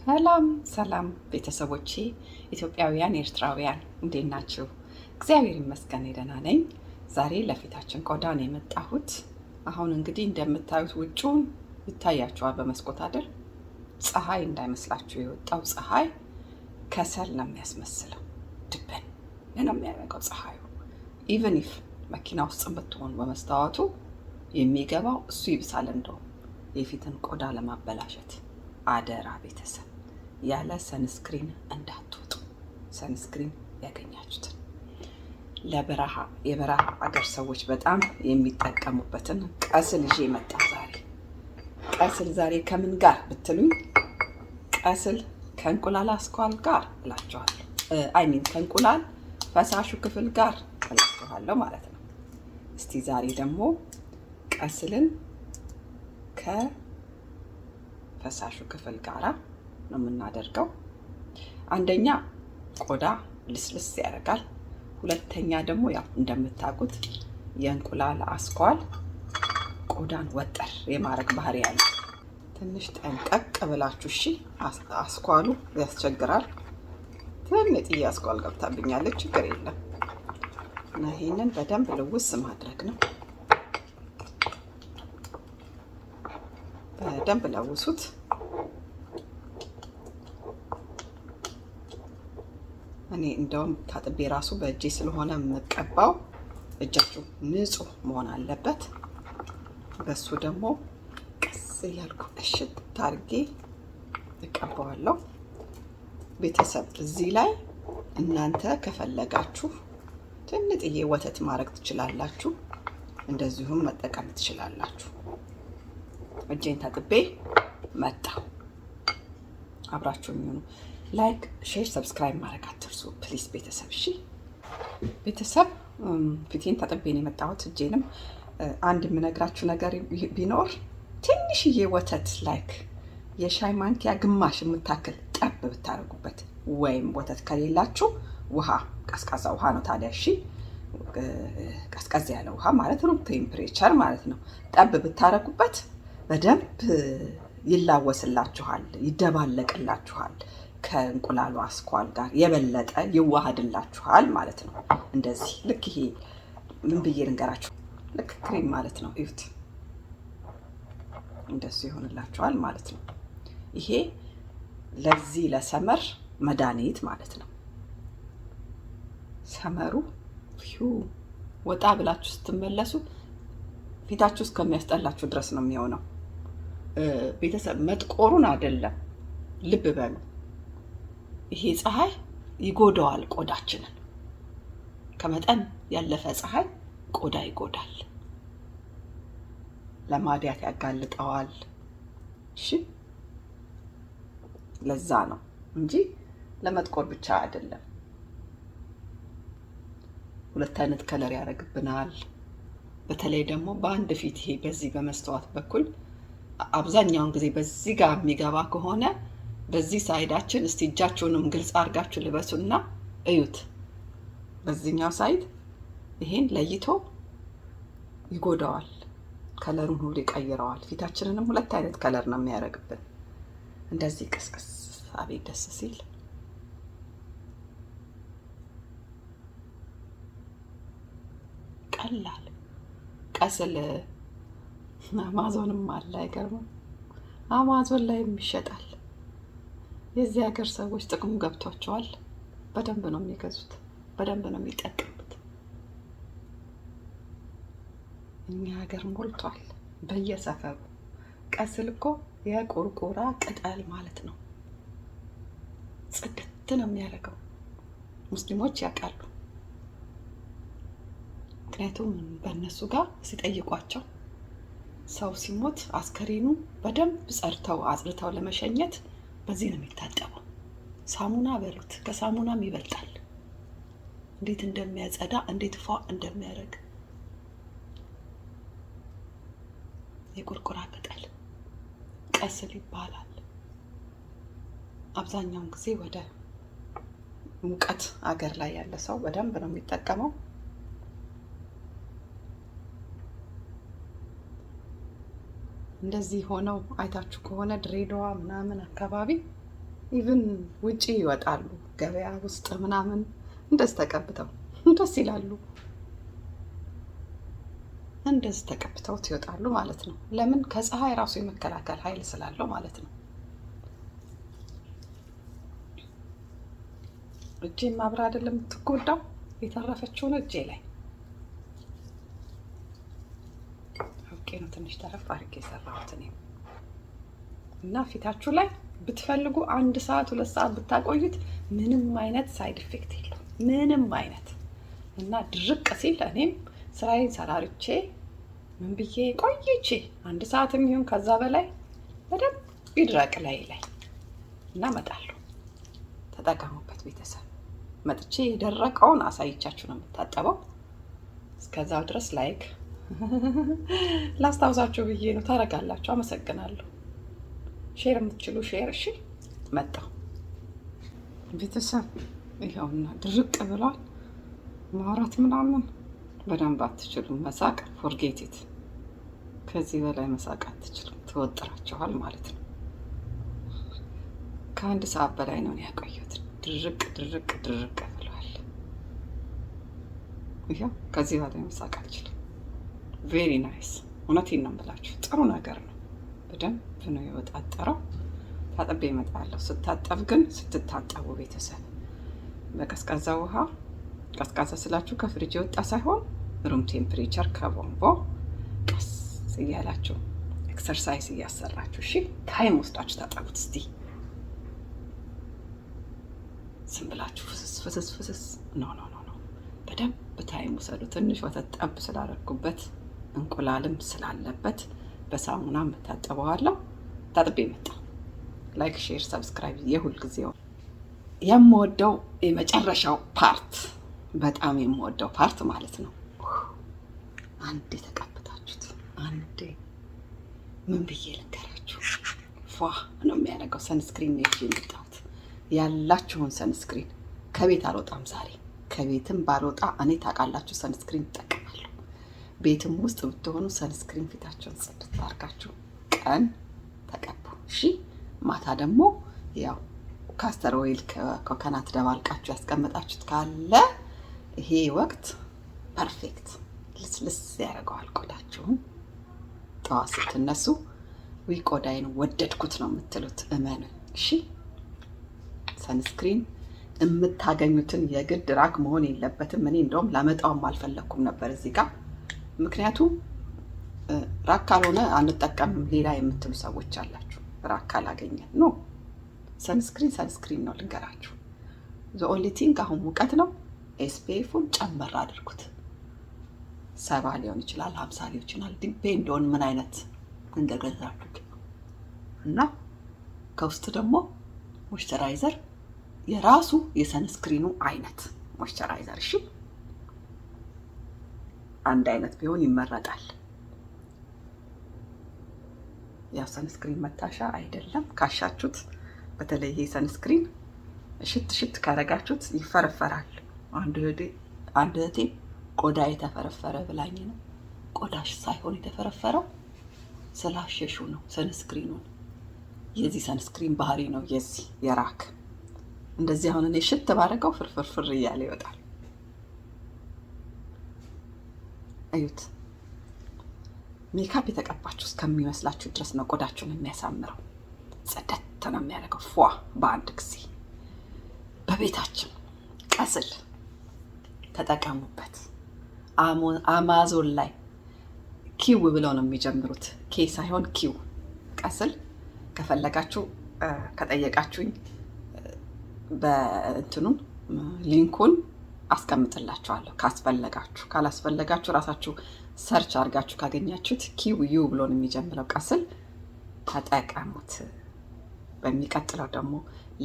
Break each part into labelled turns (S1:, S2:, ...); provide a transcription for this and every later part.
S1: ሰላም ሰላም ቤተሰቦቼ ኢትዮጵያውያን ኤርትራውያን እንዴት ናችሁ? እግዚአብሔር ይመስገን ደህና ነኝ። ዛሬ ለፊታችን ቆዳ ነው የመጣሁት። አሁን እንግዲህ እንደምታዩት ውጪውን ይታያችኋል በመስኮት አይደል? ፀሐይ እንዳይመስላችሁ የወጣው ፀሐይ ከሰል ነው የሚያስመስለው። ድብን ነው የሚያደርገው ፀሐዩ። ኢቨን ኢፍ መኪና ውስጥ ብትሆን በመስታወቱ የሚገባው እሱ ይብሳል። እንደውም የፊትን ቆዳ ለማበላሸት አደራ ቤተሰብ ያለ ሰንስክሪን እንዳትወጡ። ሰንስክሪን ያገኛችሁትን የበረሃ አገር ሰዎች በጣም የሚጠቀሙበትን ቀስል ይዤ መጣ ዛሬ። ቀስል ዛሬ ከምን ጋር ብትሉኝ፣ ቀስል ከእንቁላል አስኳል ጋር እላችኋለሁ። አይሚን ከእንቁላል ፈሳሹ ክፍል ጋር እላችኋለሁ ማለት ነው። እስቲ ዛሬ ደግሞ ቀስልን ከፈሳሹ ክፍል ጋራ ነው የምናደርገው። አንደኛ ቆዳ ልስልስ ያደርጋል። ሁለተኛ ደግሞ ያው እንደምታውቁት የእንቁላል አስኳል ቆዳን ወጠር የማድረግ ባህሪ ያለው። ትንሽ ጠንቀቅ ብላችሁ እሺ። አስኳሉ ያስቸግራል። ትንጥዬ አስኳል ገብታብኛለች፣ ችግር የለም እና ይሄንን በደንብ ልውስ ማድረግ ነው። በደንብ ለውሱት። እኔ እንደውም ታጥቤ ራሱ በእጄ ስለሆነ የምቀባው እጃችሁ ንጹህ መሆን አለበት። በሱ ደግሞ ቀስ እያልኩ እሽት ታርጌ እቀባዋለሁ። ቤተሰብ እዚህ ላይ እናንተ ከፈለጋችሁ ትንጥዬ ወተት ማድረግ ትችላላችሁ፣ እንደዚሁም መጠቀም ትችላላችሁ። እጄን ታጥቤ መጣሁ። አብራችሁኝ ሁኑ። ላይክ፣ ሼር፣ ሰብስክራይብ ማድረግ አትርሱ ፕሊዝ ቤተሰብ። እሺ ቤተሰብ ፊቴን ታጥቤ ነው የመጣሁት። እጄንም አንድ የምነግራችሁ ነገር ቢኖር ትንሽዬ ወተት ላይክ የሻይ ማንኪያ ግማሽ የምታክል ጠብ ብታደርጉበት፣ ወይም ወተት ከሌላችሁ ውሃ፣ ቀዝቃዛ ውሃ ነው ታዲያ። እሺ ቀዝቀዝ ያለ ውሃ ማለት ሩም ቴምፕሬቸር ማለት ነው። ጠብ ብታደርጉበት በደንብ ይላወስላችኋል፣ ይደባለቅላችኋል። ከእንቁላሉ አስኳል ጋር የበለጠ ይዋሃድላችኋል ማለት ነው። እንደዚህ ልክ ይሄ ምን ብዬ ልንገራችሁ፣ ልክ ክሬም ማለት ነው። እዩት፣ እንደሱ ይሆንላችኋል ማለት ነው። ይሄ ለዚህ ለሰመር መድኃኒት ማለት ነው። ሰመሩ ወጣ ብላችሁ ስትመለሱ ፊታችሁ እስከሚያስጠላችሁ ድረስ ነው የሚሆነው። ቤተሰብ መጥቆሩን አይደለም ልብ በሉ። ይሄ ፀሐይ ይጎዳዋል ቆዳችንን። ከመጠን ያለፈ ፀሐይ ቆዳ ይጎዳል፣ ለማዲያት ያጋልጠዋል። እሺ ለዛ ነው እንጂ ለመጥቆር ብቻ አይደለም። ሁለት አይነት ከለር ያደርግብናል። በተለይ ደግሞ በአንድ ፊት ይሄ በዚህ በመስተዋት በኩል አብዛኛውን ጊዜ በዚህ ጋር የሚገባ ከሆነ በዚህ ሳይዳችን እስቲ እጃችሁንም ግልጽ አድርጋችሁ ልበሱና እዩት። በዚህኛው ሳይድ ይሄን ለይቶ ይጎዳዋል፣ ከለሩን ሁሉ ይቀይረዋል። ፊታችንንም ሁለት አይነት ከለር ነው የሚያደርግብን። እንደዚህ ቅስቅስ፣ አቤት ደስ ሲል። ቀላል ቀስል አማዞንም አለ። አይገርምም? አማዞን ላይ ይሸጣል። የዚህ ሀገር ሰዎች ጥቅሙ ገብቷቸዋል። በደንብ ነው የሚገዙት፣ በደንብ ነው የሚጠቀሙት። እኛ ሀገር ሞልቷል በየሰፈሩ። ቀስል እኮ የቁርቁራ ቅጠል ማለት ነው። ጽድት ነው የሚያደርገው። ሙስሊሞች ያውቃሉ። ምክንያቱም በእነሱ ጋር ሲጠይቋቸው ሰው ሲሞት አስከሬኑ በደንብ ጸድተው አጽድተው ለመሸኘት በዚህ ነው የሚታጠበው። ሳሙና በሉት፣ ከሳሙናም ይበልጣል። እንዴት እንደሚያጸዳ፣ እንዴት ፏ እንደሚያደርግ። የቁርቁራ ቅጠል ቀስል ይባላል። አብዛኛውን ጊዜ ወደ ሙቀት አገር ላይ ያለ ሰው በደንብ ነው የሚጠቀመው። እንደዚህ ሆነው አይታችሁ ከሆነ ድሬዳዋ ምናምን አካባቢ ኢቭን ውጪ ይወጣሉ ገበያ ውስጥ ምናምን እንደዚህ ተቀብተው ደስ ይላሉ። እንደዚህ ተቀብተውት ይወጣሉ ማለት ነው። ለምን? ከፀሐይ ራሱ የመከላከል ኃይል ስላለው ማለት ነው። እጄን ማብራ አይደለም የምትጎዳው፣ የተረፈችውን እጄ ላይ አውቄ ነው ትንሽ ተረፍ አድርጌ የሰራሁት እኔ። እና ፊታችሁ ላይ ብትፈልጉ 1 ሰዓት 2 ሰዓት ብታቆዩት ምንም አይነት ሳይድ ኢፌክት የለውም፣ ምንም አይነት። እና ድርቅ ሲል እኔም ስራዬን ሰራርቼ ምን ብዬ ቆይቼ 1 ሰዓትም ይሁን ከዛ በላይ በደንብ ይድረቅ ላይ እና እመጣለሁ። ተጠቀሙበት ቤተሰብ። መጥቼ የደረቀውን አሳይቻችሁ ነው የምታጠበው። እስከዛው ድረስ ላይክ ላስታውሳችሁ ብዬ ነው። ታረጋላችሁ። አመሰግናለሁ። ሼር የምትችሉ ሼር። እሺ መጣሁ ቤተሰብ። ይኸውና ድርቅ ብሏል። ማውራት ምናምን በደንብ አትችሉም። መሳቅ ፎርጌቲት። ከዚህ በላይ መሳቅ አትችሉም። ተወጥራችኋል ማለት ነው። ከ1 ሰዓት በላይ ነው ያቆየሁት። ድርቅ ብሏል። ይኸው ከዚህ በላይ መሳቅ አልችልም። ቬሪ ናይስ። እውነቴን ነው የምላችሁ። ጥሩ ነገር ነው። በደንብ ነው የወጣጠረው። ታጥቤ እመጣለሁ። ስታጠብ ግን ስትታጠቡ ቤተሰብ በቀዝቃዛ ውሃ፣ ቀዝቃዛ ስላችሁ ከፍሪጅ የወጣ ሳይሆን ሩም ቴምፕሬቸር ከቦምቦ ቀስ እያላችሁ ኤክሰርሳይዝ እያሰራችሁ እሺ። ታይም ወስዳችሁ ታጠቡት እስቲ። ዝም ብላችሁ ፍስስ ኖ በደንብ ታይም ውሰዱ። ትንሽ ወተት ጠብ ስላደረኩበት እንቁላልም ስላለበት በሳሙና የምታጠበዋለሁ። ታጥቤ መጣ። ላይክ፣ ሼር፣ ሰብስክራይብ የሁል ጊዜው የምወደው የመጨረሻው ፓርት፣ በጣም የምወደው ፓርት ማለት ነው። አንዴ ተቀብታችሁት አንዴ ምን ብዬ ልንገራችሁ፣ ፏ ነው የሚያደርገው። ሰንስክሪን ነው የመጣሁት። ያላችሁን ሰንስክሪን ከቤት አልወጣም ዛሬ። ከቤትም ባልወጣ እኔ ታውቃላችሁ ሰንስክሪን እጠቀማለሁ። ቤትም ውስጥ ብትሆኑ ሰንስክሪን ፊታችሁን ጽድት አድርጋችሁ ቀን ተቀቡ እሺ። ማታ ደግሞ ያው ካስተር ኦይል ከኮኮናት ደባልቃችሁ ያስቀመጣችሁት ካለ ይሄ ወቅት ፐርፌክት ልስልስ ያደርገዋል ቆዳችሁን። ጠዋት ስትነሱ ወይ ቆዳዬን ወደድኩት ነው የምትሉት። እመኑ እሺ። ሰንስክሪን የምታገኙትን የግድ ራክ መሆን የለበትም። እኔ እንደውም ላመጣውም አልፈለኩም ነበር እዚህ ጋር፣ ምክንያቱም ራክ ካልሆነ አንጠቀምም ሌላ የምትሉ ሰዎች አላችሁ። ራክ ካላገኘን ኖ ሰንስክሪን ነው ልንገራችሁ። ዘ ኦንሊ ቲንግ አሁን ሙቀት ነው። ኤስፒኤፉን ጨመር አድርጉት። 70 ሊሆን ይችላል፣ 50 ሊሆን ይችላል። ዲፔንድ ኦን ምን አይነት እንደገዛችሁት እና ከውስጥ ደግሞ ሞይስቸራይዘር የራሱ የሰንስክሪኑ አይነት ሞይስቸራይዘር እሺ፣ አንድ አይነት ቢሆን ይመረጣል። ያው ሰንስክሪን መታሻ አይደለም። ካሻችሁት በተለይ ይሄ ሰንስክሪን ሽት ካረጋችሁት ይፈረፈራል። አንድ እህቴ ቆዳ የተፈረፈረ ብላኝ ነው። ቆዳሽ ሳይሆን የተፈረፈረው ስላሸሹ ነው ሰንስክሪኑን። የዚህ ሰንስክሪን ባህሪ ነው የዚህ የራክ እንደዚህ። አሁን እኔ ሽት ባረገው ፍርፍር እያለ ይወጣል። እዩት። ሜካፕ የተቀባችሁ እስከሚመስላችሁ ድረስ ነው ቆዳችሁን የሚያሳምረው። ጸደት ነው የሚያደርገው ፏ በአንድ ጊዜ። በቤታችን ቀስል ተጠቀሙበት። አማዞን ላይ ኪው ብለው ነው የሚጀምሩት። ኬ ሳይሆን ኪው። ቀስል ከፈለጋችሁ ከጠየቃችሁኝ በእንትኑን ሊንኩን አስቀምጥላችኋለሁ ካስፈለጋችሁ። ካላስፈለጋችሁ ራሳችሁ ሰርች አድርጋችሁ ካገኛችሁት ኪው ዩ ብሎ ነው የሚጀምረው። ቀስል ተጠቀሙት። በሚቀጥለው ደግሞ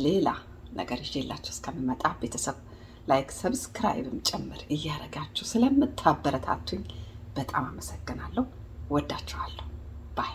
S1: ሌላ ነገር ይዤላችሁ እስከምመጣ ቤተሰብ ላይክ ሰብስክራይብም ጨምር እያደረጋችሁ ስለምታበረታቱኝ በጣም አመሰግናለሁ። ወዳችኋለሁ። ባይ